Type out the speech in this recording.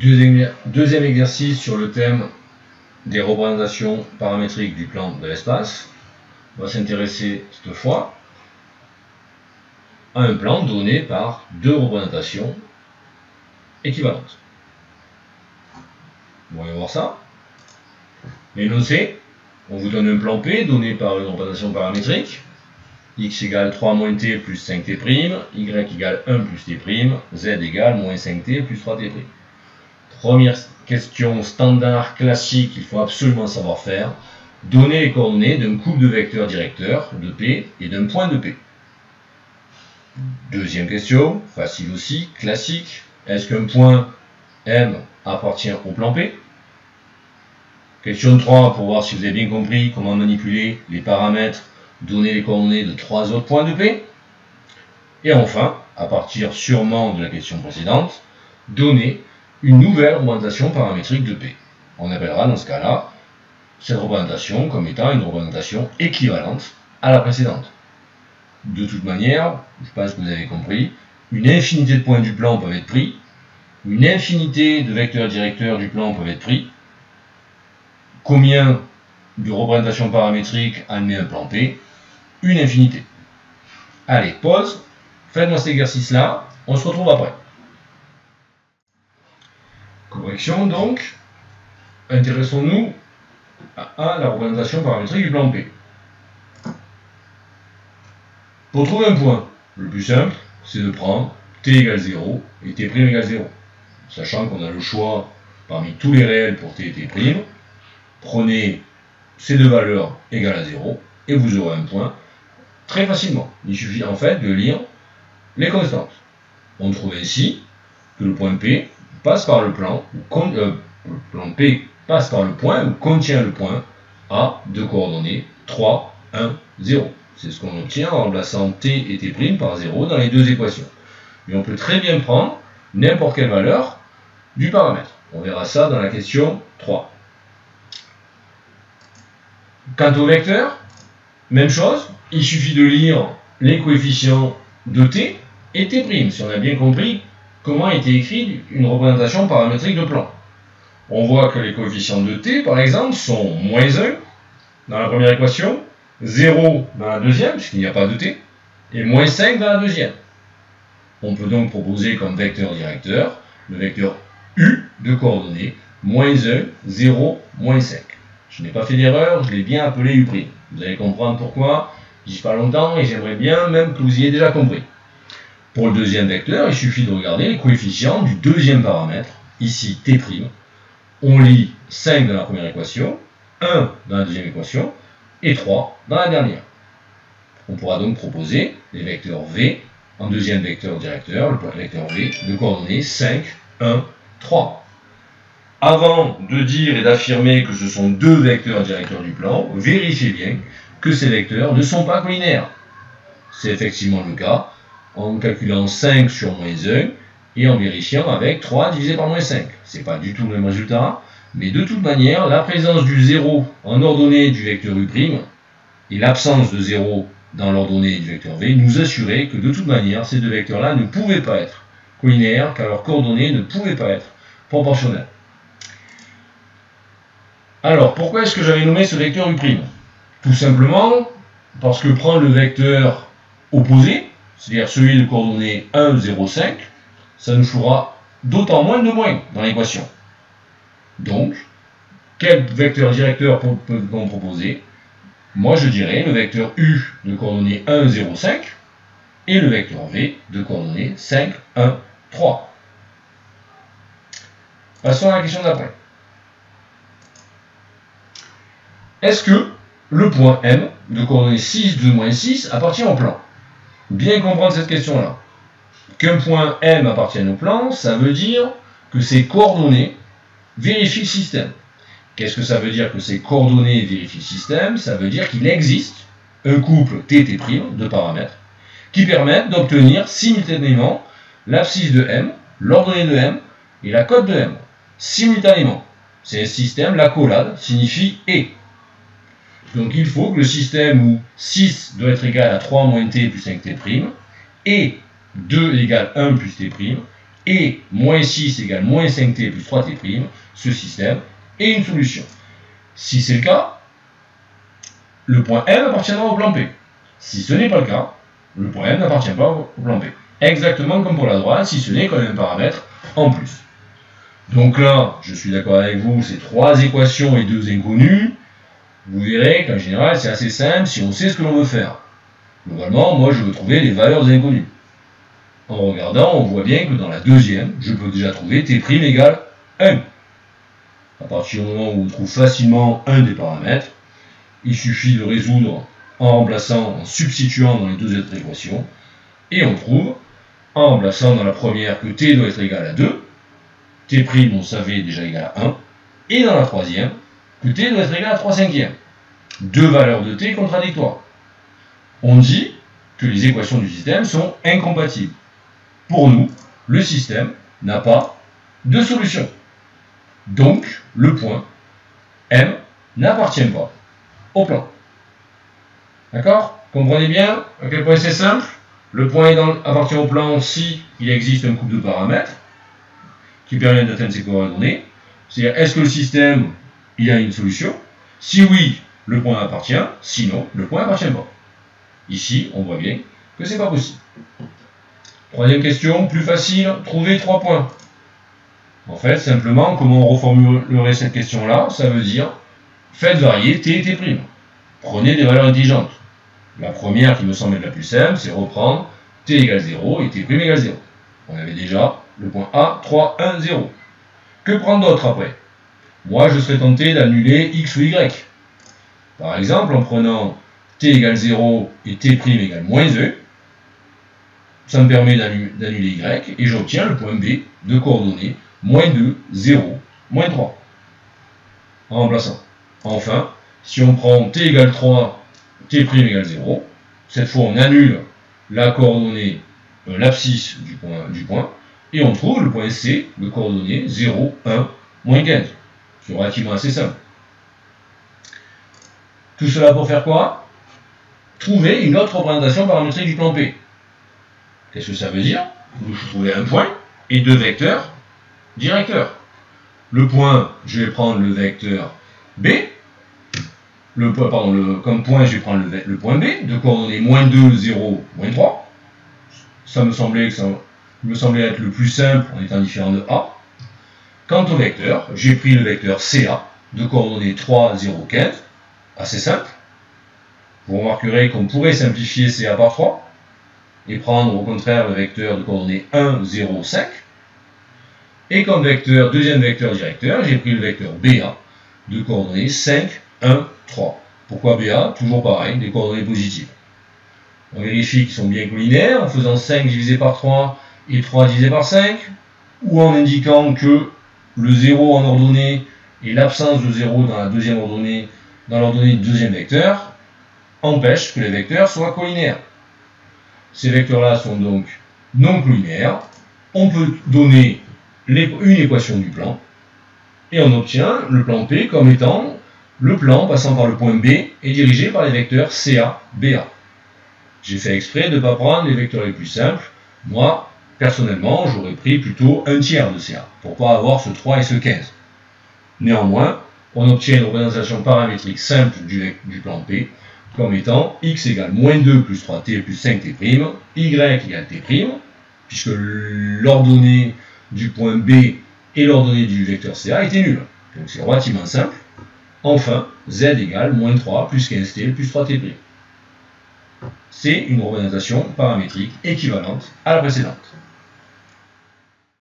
Deuxième exercice sur le thème des représentations paramétriques du plan de l'espace. On va s'intéresser cette fois à un plan donné par deux représentations équivalentes. On va voir ça. L'énoncé, on vous donne un plan P donné par une représentation paramétrique. X égale 3 moins t plus 5t', y égale 1 plus t', z égale moins 5t plus 3t'. Première question standard classique qu'il faut absolument savoir faire. Donner les coordonnées d'un couple de vecteurs directeurs de P et d'un point de P. Deuxième question, facile aussi, classique. Est-ce qu'un point M appartient au plan P? Question 3, pour voir si vous avez bien compris comment manipuler les paramètres, donner les coordonnées de trois autres points de P. Et enfin, à partir sûrement de la question précédente, donner une nouvelle représentation paramétrique de P. On appellera dans ce cas-là cette représentation comme étant une représentation équivalente à la précédente. De toute manière, je pense que vous avez compris, une infinité de points du plan peuvent être pris, une infinité de vecteurs directeurs du plan peuvent être pris. Combien de représentations paramétriques admet un plan P? Une infinité. Allez, pause, faites-moi cet exercice-là, on se retrouve après. Correction donc, intéressons-nous à la représentation paramétrique du plan P. Pour trouver un point, le plus simple, c'est de prendre t égale 0 et t' égale 0. Sachant qu'on a le choix parmi tous les réels pour t et t', prenez ces deux valeurs égales à 0 et vous aurez un point très facilement. Il suffit en fait de lire les constantes. On trouve ainsi que le point P passe par le plan, le plan P passe par le point ou contient le point A de coordonnées 3, 1, 0. C'est ce qu'on obtient en remplaçant t et t' par 0 dans les deux équations. Mais on peut très bien prendre n'importe quelle valeur du paramètre. On verra ça dans la question 3. Quant au vecteur, même chose, il suffit de lire les coefficients de t et t', si on a bien compris comment a été écrite une représentation paramétrique de plan. On voit que les coefficients de t, par exemple, sont moins 1 dans la première équation, 0 dans la deuxième, puisqu'il n'y a pas de t, et moins 5 dans la deuxième. On peut donc proposer comme vecteur directeur le vecteur u de coordonnées moins 1, 0, moins 5. Je n'ai pas fait d'erreur, je l'ai bien appelé u'. Vous allez comprendre pourquoi, j'y suis pas longtemps et j'aimerais bien même que vous y ayez déjà compris. Pour le deuxième vecteur, il suffit de regarder les coefficients du deuxième paramètre, ici t'. On lit 5 dans la première équation, 1 dans la deuxième équation, et 3 dans la dernière. On pourra donc proposer les vecteurs v en deuxième vecteur directeur, le vecteur v de coordonnées 5, 1, 3. Avant de dire et d'affirmer que ce sont deux vecteurs directeurs du plan, vérifiez bien que ces vecteurs ne sont pas collinaires. C'est effectivement le cas en calculant 5 sur moins 1 et en vérifiant avec 3 divisé par moins 5. Ce n'est pas du tout le même résultat, mais de toute manière, la présence du 0 en ordonnée du vecteur u' et l'absence de 0 dans l'ordonnée du vecteur v nous assuraient que de toute manière, ces deux vecteurs-là ne pouvaient pas être collinaires, car leurs coordonnées ne pouvaient pas être proportionnelles. Alors, pourquoi est-ce que j'avais nommé ce vecteur u'? Tout simplement parce que prendre le vecteur opposé, c'est-à-dire celui de coordonnées 1, 0, 5, ça nous fera d'autant moins de moins dans l'équation. Donc, quel vecteur directeur peut-on proposer? Moi, je dirais le vecteur u de coordonnées 1, 0, 5 et le vecteur v de coordonnées 5, 1, 3. Passons à la question d'après. Est-ce que le point M de coordonnées 6, 2, moins 6 appartient au plan? Bien comprendre cette question-là. Qu'un point M appartienne au plan, ça veut dire que ses coordonnées vérifient le système. Qu'est-ce que ça veut dire que ces coordonnées vérifient le système? Ça veut dire qu'il existe un couple t, t' de paramètres qui permettent d'obtenir simultanément l'abscisse de M, l'ordonnée de M et la cote de M. Simultanément. C'est un système, l'accolade signifie et. Donc il faut que le système où 6 doit être égal à 3 moins t plus 5t' et 2 égale 1 plus t', et moins 6 égale moins 5t plus 3t', ce système est une solution. Si c'est le cas, le point M appartiendra au plan P. Si ce n'est pas le cas, le point M n'appartient pas au plan P. Exactement comme pour la droite, si ce n'est qu'on a un paramètre en plus. Donc là, je suis d'accord avec vous, c'est 3 équations et 2 inconnues. Vous verrez qu'en général, c'est assez simple si on sait ce que l'on veut faire. Globalement, moi, je veux trouver les valeurs inconnues. En regardant, on voit bien que dans la deuxième, je peux déjà trouver t' égale 1. À partir du moment où on trouve facilement un des paramètres, il suffit de résoudre en remplaçant, en substituant dans les deux autres équations, et on trouve, en remplaçant dans la première que t doit être égal à 2, t', on savait déjà égal à 1, et dans la troisième, que t doit être égal à 3/5. Deux valeurs de t contradictoires. On dit que les équations du système sont incompatibles. Pour nous, le système n'a pas de solution. Donc, le point M n'appartient pas au plan. D'accord? Comprenez bien à quel point c'est simple. Le point appartient au plan si il existe un couple de paramètres qui permettent d'atteindre ces coordonnées. C'est-à-dire, est-ce que le système il a une solution? Si oui, le point appartient. Sinon, le point n'appartient pas. Ici, on voit bien que c'est pas possible. Troisième question, plus facile, trouver 3 points. En fait, simplement, comment on reformulerait cette question-là? Ça veut dire, faites varier t et t'. Prenez des valeurs intelligentes. La première qui me semble être la plus simple, c'est reprendre t égale 0 et t' égale 0. On avait déjà le point A, 3, 1, 0. Que prendre d'autre après? Moi, je serais tenté d'annuler x ou y. Par exemple, en prenant t égale 0 et t' égale moins e, ça me permet d'annuler y, et j'obtiens le point B de coordonnées moins 2, 0, moins 3. En remplaçant. Enfin, si on prend t égale 3, t' égale 0, cette fois on annule la coordonnée, l'abscisse du point, et on trouve le point C de coordonnées 0, 1, moins 15. C'est relativement assez simple. Tout cela pour faire quoi? Trouver une autre représentation paramétrique du plan P. Qu'est-ce que ça veut dire? Il faut trouver un point et deux vecteurs directeurs. Le point, je vais prendre le vecteur B. Comme point, je vais prendre le point B, de coordonnées moins 2, 0, moins 3. Ça me semblait être le plus simple en étant différent de A. Quant au vecteur, j'ai pris le vecteur CA, de coordonnées 3, 0, 15. Assez simple. Vous remarquerez qu'on pourrait simplifier CA par 3 et prendre au contraire le vecteur de coordonnées 1, 0, 5. Et comme deuxième vecteur directeur, j'ai pris le vecteur BA de coordonnées 5, 1, 3. Pourquoi BA? Toujours pareil, des coordonnées positives. On vérifie qu'ils sont bien collinaires en faisant 5 divisé par 3 et 3 divisé par 5, ou en indiquant que le 0 en ordonnée et l'absence de 0 dans la deuxième ordonnée, dans l'ordonnée du deuxième vecteur, empêche que les vecteurs soient collinaires. Ces vecteurs-là sont donc non collinaires. On peut donner une équation du plan et on obtient le plan P comme étant le plan passant par le point B et dirigé par les vecteurs CA, BA. J'ai fait exprès de ne pas prendre les vecteurs les plus simples. Moi, personnellement, j'aurais pris plutôt un tiers de CA pour ne pas avoir ce 3 et ce 15. Néanmoins, on obtient une représentation paramétrique simple du plan P comme étant x égale moins 2 plus 3t plus 5t', y égale t', puisque l'ordonnée du point B et l'ordonnée du vecteur CA étaient nulles. Donc c'est relativement simple. Enfin, z égale moins 3 plus 15t plus 3t'. C'est une représentation paramétrique équivalente à la précédente.